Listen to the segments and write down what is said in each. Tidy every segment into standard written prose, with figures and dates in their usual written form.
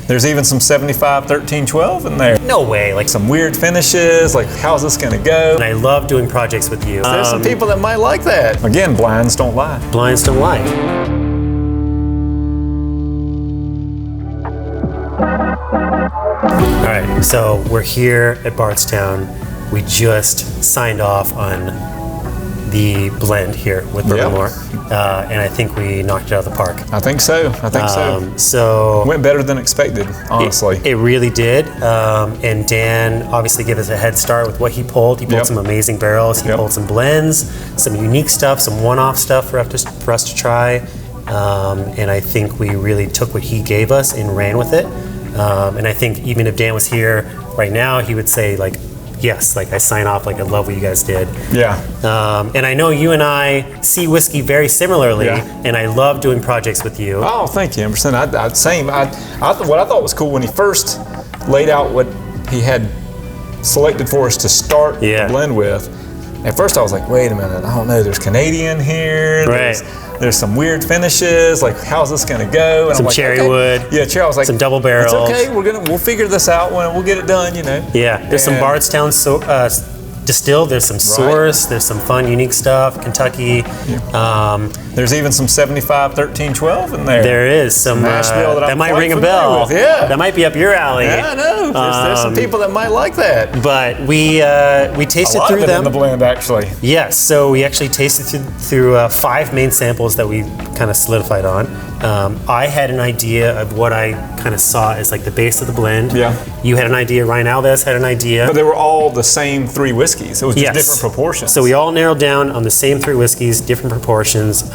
There's even some 75, 13, 12 in there. No way. Like Some weird finishes, like how's this gonna go? And I love doing projects with you. There's some people that might like that. Again, blinds don't lie. Blinds don't lie. All right, so we're here at Bardstown. We just signed off on the blend here with Bourbonmore, and I think we knocked it out of the park. I think so. So went better than expected, honestly. It really did. And Dan obviously gave us a head start with what he pulled. He pulled some amazing barrels. He pulled some blends, some unique stuff, some one-off stuff for us to try. And I think we really took what he gave us and ran with it. And I think even if Dan was here right now, he would say like, yes, like I sign off, like I love what you guys did. Yeah. And I know you and I see whiskey very similarly, and I love doing projects with you. Oh, thank you, Emerson. Same. What I thought was cool when he first laid out what he had selected for us to start the blend with. At first I was like, wait a minute, I don't know, there's Canadian here. There's some weird finishes, like how's this gonna go? And some cherry wood. Yeah, cherry. I was like, some double barrels. It's okay, we'll figure this out when we'll get it done, you know. Yeah, there's some Bardstown distilled, there's some source, there's some fun, unique stuff, Kentucky. There's even some 75, 13, 12 in there. There is some mash bill that might ring a bell. With. Yeah. That might be up your alley. Yeah, I know. There's some people that might like that. But we tasted through them. In the blend, actually. Yes, so we actually tasted through 5 main samples that we kind of solidified on. I had an idea of what I kind of saw as like the base of the blend. Yeah. You had an idea, Ryan Alves had an idea. But they were all the same 3 whiskeys. It was just different proportions. So we all narrowed down on the same 3 whiskeys, different proportions.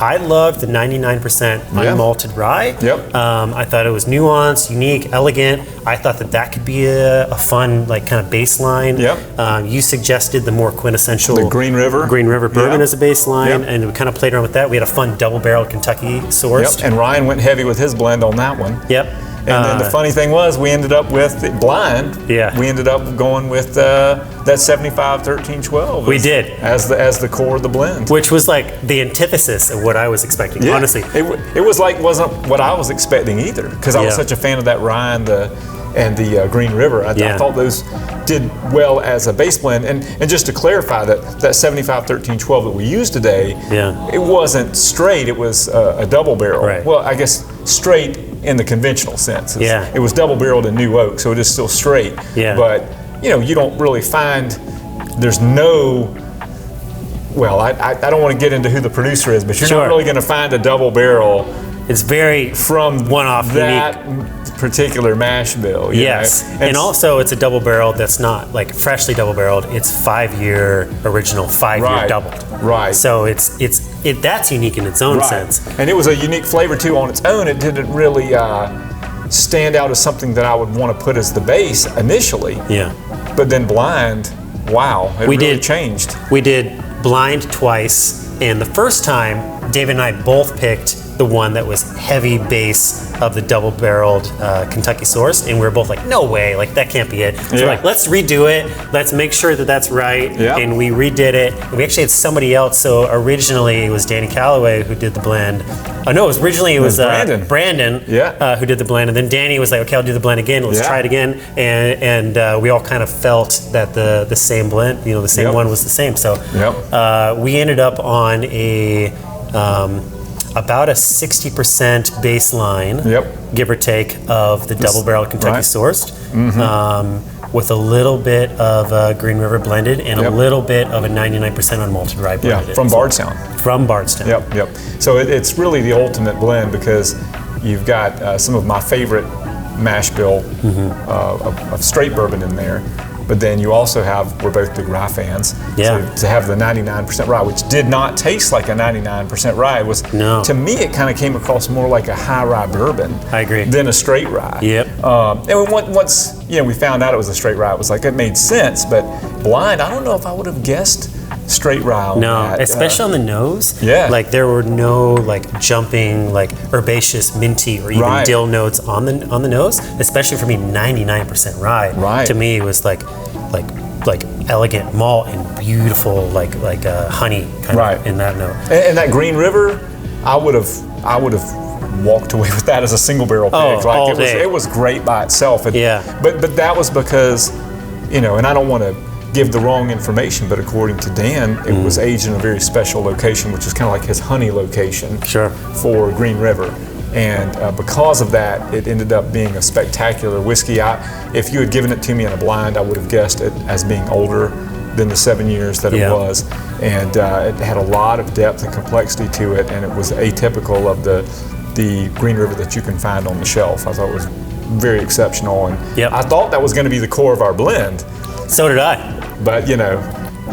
I loved the 99% unmalted rye. Yep. I thought it was nuanced, unique, elegant. I thought that could be a fun like kind of baseline. Yep. You suggested the more quintessential the Green River bourbon as a baseline, and we kind of played around with that. We had a fun double-barreled Kentucky sourced. Yep. And Ryan went heavy with his blend on that one. Yep. And then the funny thing was, we ended up with blind. Yeah. We ended up going with that 75, 13, 12. We did. As the core of the blend. Which was like the antithesis of what I was expecting, honestly. It wasn't what I was expecting either, because I was such a fan of that rye and the Green River. I thought those did well as a base blend. And just to clarify, that 75, 13, 12 that we use today, it wasn't straight, it was a double barrel. Right. Well, I guess straight in the conventional sense. It was double barreled in new oak, so it is still straight. But you don't really find, there's no, well, I don't want to get into who the producer is, but you're not really going to find a double barrel. It's very from one-off, that unique particular mash bill. Yes, and also it's a double barrel that's not like freshly double barreled. It's 5-year original, 5-year doubled. Right. So that's unique in its own sense. And it was a unique flavor too on its own. It didn't really stand out as something that I would want to put as the base initially. Yeah. But then blind, wow, it really changed. We did blind twice, and the first time David and I both picked the one that was heavy base of the double-barreled Kentucky sourced, and we were both like, no way, like that can't be it. So we're like, let's redo it. Let's make sure that that's right. And we redid it. And we actually had somebody else. So originally it was Danny Calloway who did the blend. Oh no, it was Brandon who did the blend, and then Danny was like, okay, I'll do the blend again. Let's try it again. And we all kind of felt that the same blend, the same one was the same. So we ended up on about a 60% baseline, give or take, of the double-barrel Kentucky sourced, with a little bit of Green River blended and a little bit of a 99% unmalted rye blended. Yeah, from Bardstown. From Bardstown. Yep. So it's really the ultimate blend, because you've got some of my favorite mash bill of straight bourbon in there. But then you also have, we're both big rye fans, so to have the 99% rye, which did not taste like a 99% rye, to me it kind of came across more like a high rye bourbon. I agree. Than a straight rye. And once we found out it was a straight rye, it was like, it made sense. But blind, I don't know if I would have guessed straight rye on that. Especially on the nose. Like there were no like jumping like herbaceous, minty, or even dill notes on the nose. Especially for me, 99% rye. To me, it was like elegant malt and beautiful like honey kind of in that note. And that Green River, I would have walked away with that as a single barrel pick. all day. It was great by itself. And, Yeah. But that was because, and I don't want to give the wrong information, but according to Dan, it was aged in a very special location, which is kind of like his honey location Sure. for Green River. And because of that, it ended up being a spectacular whiskey. If you had given it to me in a blind, I would have guessed it as being older than the 7 years that it was. And it had a lot of depth and complexity to it, and it was atypical of the Green River that you can find on the shelf. I thought it was very exceptional, and I thought that was going to be the core of our blend. So did I. But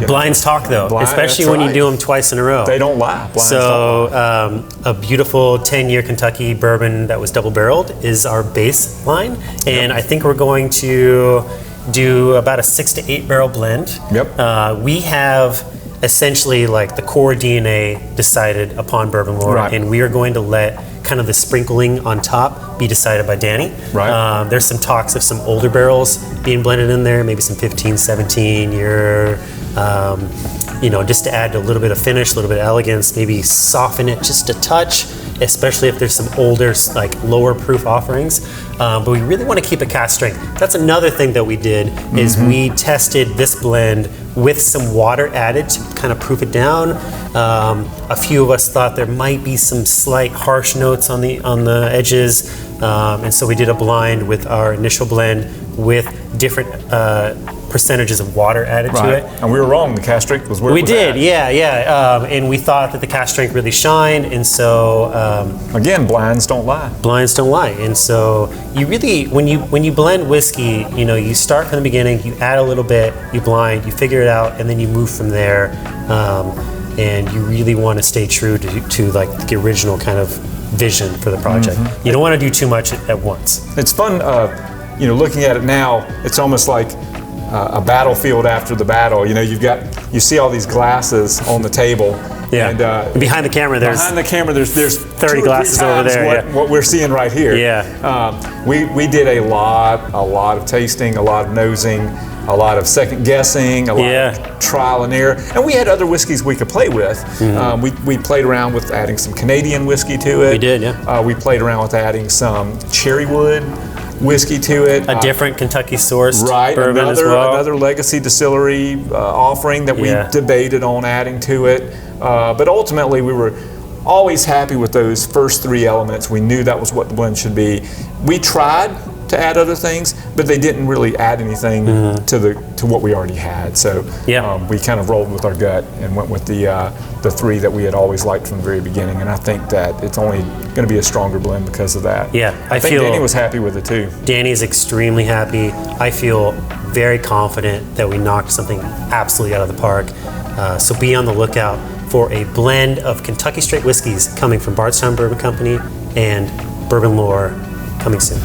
blinds talk though, especially when you do them twice in a row. They don't lie. Blinds don't lie. A beautiful 10-year Kentucky bourbon that was double barreled is our baseline, and I think we're going to do about a 6 to 8 barrel blend. Yep. We have essentially like the core DNA decided upon Bourbon Lore, and we are going to let kind of the sprinkling on top be decided by Danny. Right. There's some talks of some older barrels being blended in there, maybe some 15, 17 year, just to add a little bit of finish, a little bit of elegance, maybe soften it just a touch, especially if there's some older, like lower proof offerings. But we really want to keep it cask strength. That's another thing that we did is we tested this blend with some water added to kind of proof it down. A few of us thought there might be some slight harsh notes on the edges, and so we did a blind with our initial blend with different percentages of water added to it. And we were wrong. The cask strength was where we it was did, at. yeah. And we thought that the cask strength really shined, and so again, blinds don't lie. Blinds don't lie, and so you really, when you blend whiskey, you start from the beginning, you add a little bit, you blind, you figure it out, and then you move from there. And you really want to stay true to like the original kind of vision for the project. You don't want to do too much at once. It's fun, looking at it now. It's almost like a battlefield after the battle. You see all these glasses on the table. Yeah. And behind the camera, there's 30 glasses over there. What we're seeing right here. Yeah. We did a lot of tasting, a lot of nosing, a lot of second guessing, a lot of trial and error, and we had other whiskeys we could play with. We played around with adding some Canadian whiskey to it. We did, yeah. We played around with adding some cherrywood whiskey to it. A different Kentucky sourced bourbon as well. Another legacy distillery offering that we debated on adding to it. But ultimately, we were always happy with those first 3 elements. We knew that was what the blend should be. We tried to add other things, but they didn't really add anything to what we already had. So we kind of rolled with our gut and went with the 3 that we had always liked from the very beginning. And I think that it's only going to be a stronger blend because of that. Yeah, I think Danny was happy with it too. Danny's extremely happy. I feel very confident that we knocked something absolutely out of the park. So be on the lookout for a blend of Kentucky straight whiskeys coming from Bardstown Bourbon Company and Bourbon Lore coming soon.